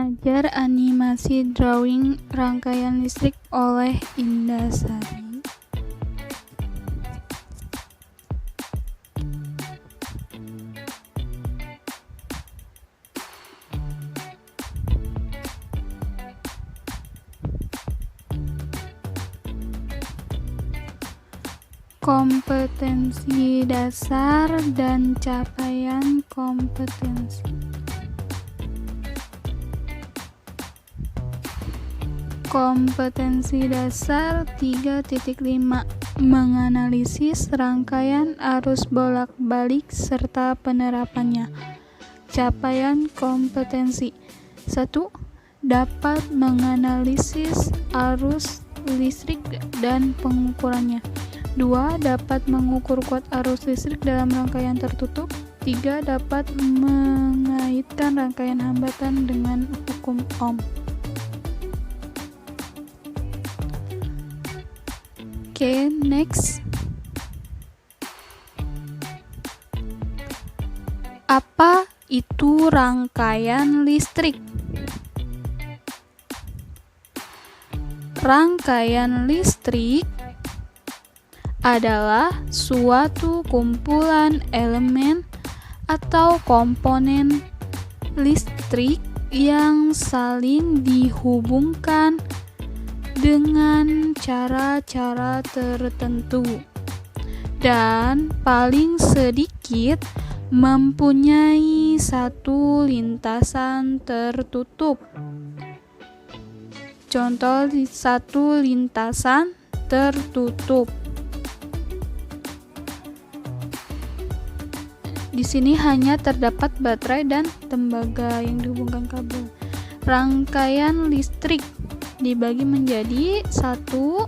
Mengajar animasi drawing rangkaian listrik oleh Indasari. Kompetensi dasar dan capaian kompetensi. Kompetensi dasar 3.5 menganalisis rangkaian arus bolak-balik serta penerapannya. Capaian kompetensi 1. Dapat menganalisis arus listrik dan pengukurannya. 2. Dapat mengukur kuat arus listrik dalam rangkaian tertutup. 3. Dapat mengaitkan rangkaian hambatan dengan hukum Ohm. Oke, next. Apa itu rangkaian listrik? Rangkaian listrik adalah suatu kumpulan elemen atau komponen listrik yang saling dihubungkan dengan cara-cara tertentu dan paling sedikit mempunyai satu lintasan tertutup. Contoh satu lintasan tertutup. Di sini hanya terdapat baterai dan tembaga yang dihubungkan kabel. Rangkaian listrik dibagi menjadi 1.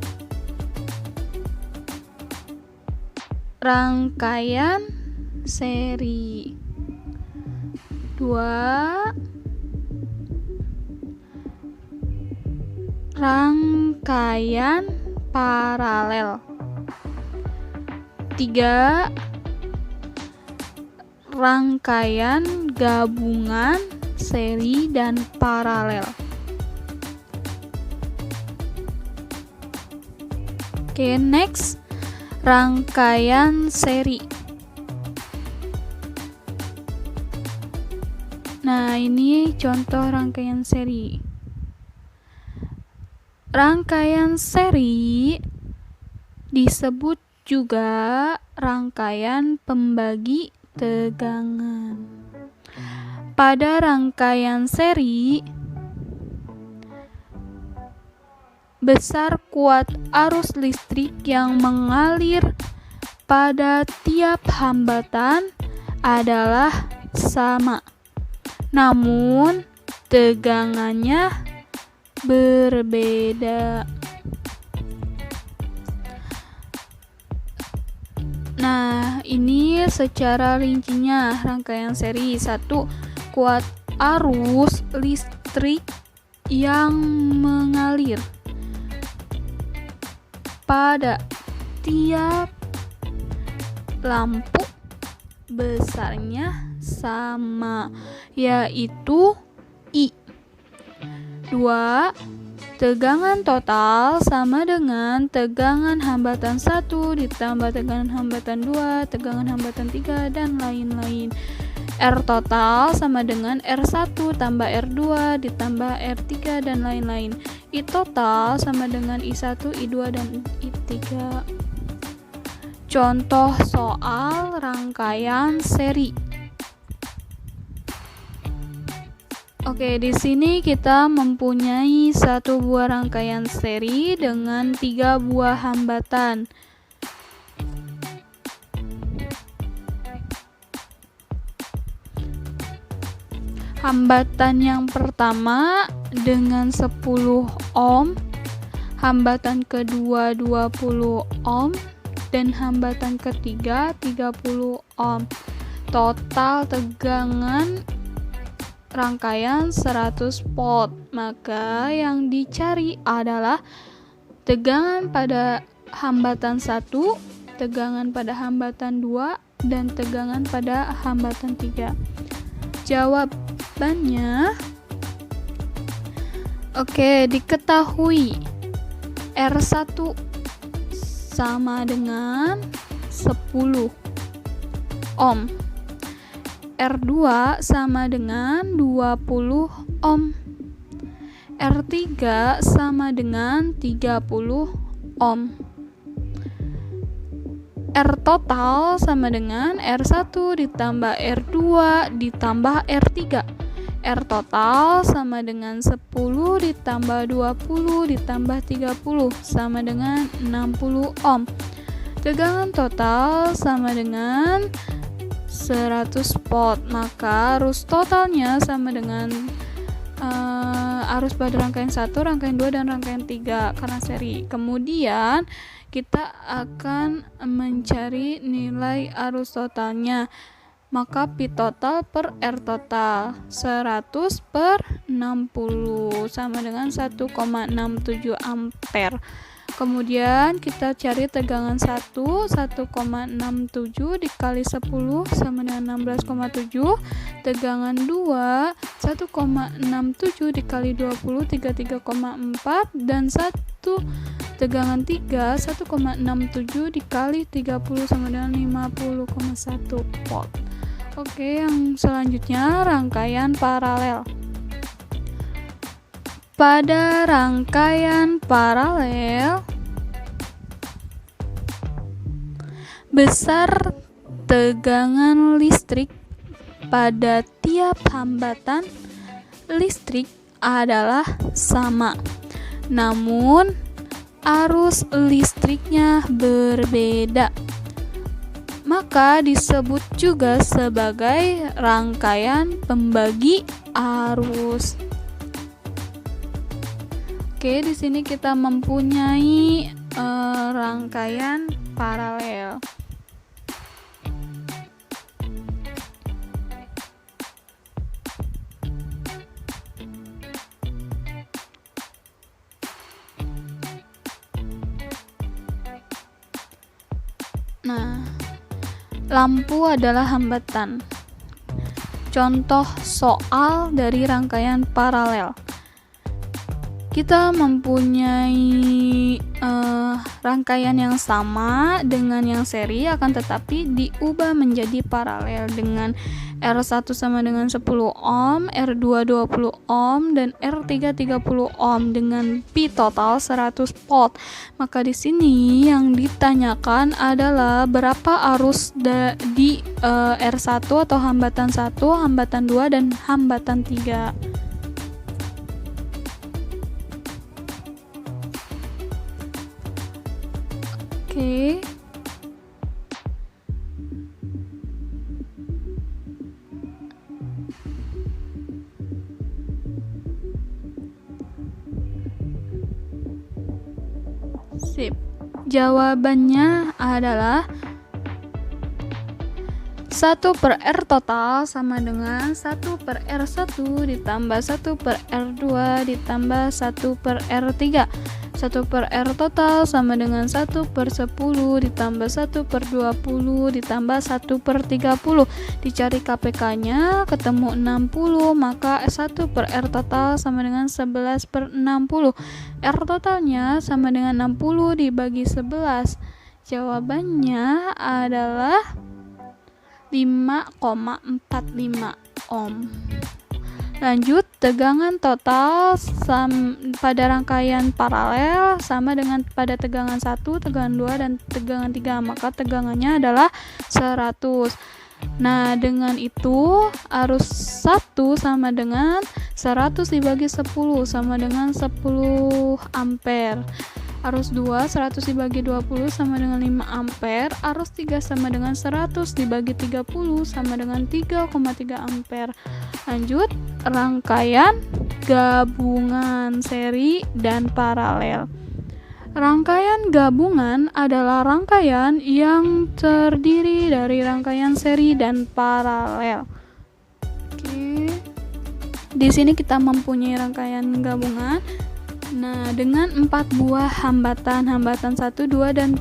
Rangkaian seri, 2. Rangkaian paralel, 3. Rangkaian gabungan seri dan paralel. Oke, next. Rangkaian seri. Nah, ini contoh rangkaian seri. Rangkaian seri disebut juga rangkaian pembagi tegangan. Pada rangkaian seri, besar kuat arus listrik yang mengalir pada tiap hambatan adalah sama, namun tegangannya berbeda. Nah, ini secara rincinya rangkaian seri. 1. Kuat arus listrik yang mengalir pada tiap lampu besarnya sama, yaitu I. 2. Tegangan total sama dengan tegangan hambatan 1 ditambah tegangan hambatan 2, tegangan hambatan 3, dan lain-lain. R total sama dengan R1 tambah R2 ditambah R3 dan lain-lain. I total sama dengan I1, I2, dan I3. Contoh soal rangkaian seri. Oke, di sini kita mempunyai satu buah rangkaian seri dengan 3 buah hambatan. Hambatan yang pertama dengan 10 ohm, hambatan kedua 20 ohm, dan hambatan ketiga 30 ohm. Total tegangan rangkaian 100 volt. Maka yang dicari adalah tegangan pada hambatan 1, tegangan pada hambatan 2, dan tegangan pada hambatan 3. Jawabannya Oke, diketahui R1 sama dengan 10 ohm. R2 sama dengan 20 ohm. R3 sama dengan 30 ohm. R total sama dengan R1 ditambah R2 ditambah R3. R total sama dengan 10 ditambah 20 ditambah 30 sama dengan 60 ohm. Tegangan total sama dengan 100 volt, maka arus totalnya sama dengan arus pada rangkaian 1, rangkaian 2, dan rangkaian 3 karena seri. Kemudian kita akan mencari nilai arus totalnya. Maka P total per R total 100 per 60 sama dengan 1,67 ampere. Kemudian kita cari tegangan 1, 1,67 dikali 10 sama dengan 16,7. Tegangan 2, 1,67 dikali 20, 33,4. Dan tegangan 3, 1,67 dikali 30 sama dengan 50,1 volt. Oke, yang selanjutnya rangkaian paralel. Pada rangkaian paralel, besar tegangan listrik pada tiap hambatan listrik adalah sama, namun arus listriknya berbeda. Maka disebut juga sebagai rangkaian pembagi arus. Oke, di sini kita mempunyai rangkaian paralel. Nah, lampu adalah hambatan. Contoh soal dari rangkaian paralel. Kita mempunyai rangkaian yang sama dengan yang seri, akan tetapi diubah menjadi paralel dengan R1 sama dengan 10 ohm, R2 20 ohm, dan R3 30 ohm dengan P total 100 volt. Maka di sini yang ditanyakan adalah berapa arus di R1 atau hambatan 1, hambatan 2, dan hambatan 3. Oke. Sip. Jawabannya adalah 1 per R total sama dengan 1 per R1 ditambah 1 per R2 ditambah 1 per R3. 1 per R total sama dengan 1 per 10 ditambah 1 per 20 ditambah 1 per 30. Dicari KPK-nya, ketemu 60, maka 1 per R total sama dengan 11 per 60. R totalnya sama dengan 60 dibagi 11. Jawabannya adalah 5,45 ohm. Lanjut, tegangan total pada rangkaian paralel sama dengan pada tegangan 1, tegangan 2, dan tegangan 3. Maka tegangannya adalah 100. Nah, dengan itu arus 1 sama dengan 100 dibagi 10 sama dengan 10 ampere. Arus 2 100 dibagi 20 sama dengan 5 ampere. Arus 3 sama dengan 100 dibagi 30 sama dengan 3,3 ampere. Lanjut, rangkaian gabungan seri dan paralel. Rangkaian gabungan adalah rangkaian yang terdiri dari rangkaian seri dan paralel. Oke. Di sini kita mempunyai rangkaian gabungan. Nah, dengan 4 buah hambatan 1, 2, dan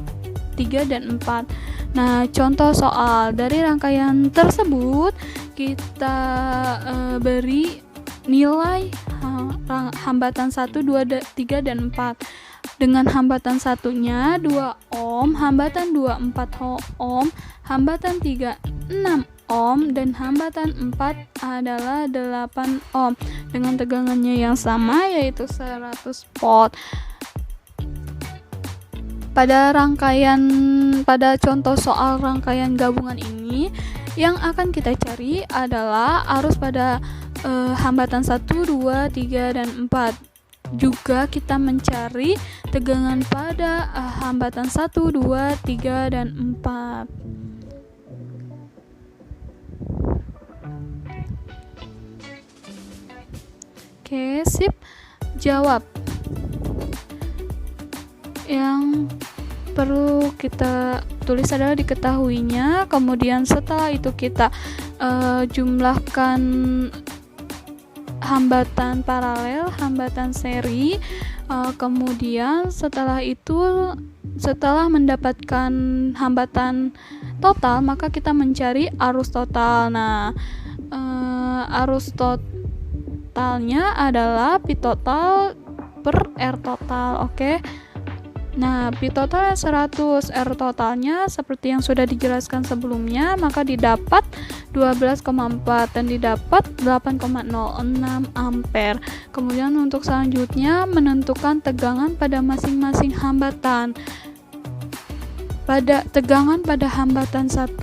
3, dan 4. Nah, contoh soal dari rangkaian tersebut kita beri nilai hambatan 1, 2, 3, dan 4. Dengan hambatan satunya 2 ohm, hambatan 2 4 ohm, hambatan 3 6 ohm, dan hambatan 4 adalah 8 ohm dengan tegangannya yang sama yaitu 100 volt. Pada contoh soal rangkaian gabungan ini, yang akan kita cari adalah arus pada hambatan 1, 2, 3, dan 4. Juga kita mencari tegangan pada hambatan 1, 2, 3, dan 4. Oke, sip. Jawab. Yang perlu kita tulis adalah diketahuinya, kemudian setelah itu kita jumlahkan hambatan paralel, hambatan seri, kemudian setelah mendapatkan hambatan total, maka kita mencari arus total. Nah, arus totalnya adalah P total per R total. Oke. Nah, P totalnya 100, R totalnya seperti yang sudah dijelaskan sebelumnya, maka didapat 12,4 dan didapat 8,06 ampere. Kemudian untuk selanjutnya menentukan tegangan pada masing-masing hambatan. Pada tegangan pada hambatan 1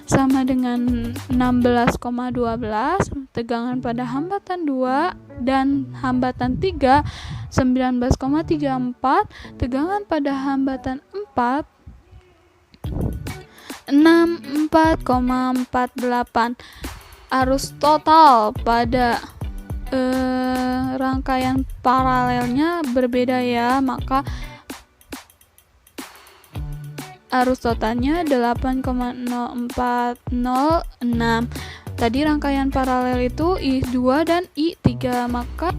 sama dengan 16,12, tegangan pada hambatan 2 dan hambatan 3 19,34, tegangan pada hambatan 4 64,48. Arus total pada rangkaian paralelnya berbeda ya, maka arus totalnya 8,0406. Tadi rangkaian paralel itu I2 dan I3, maka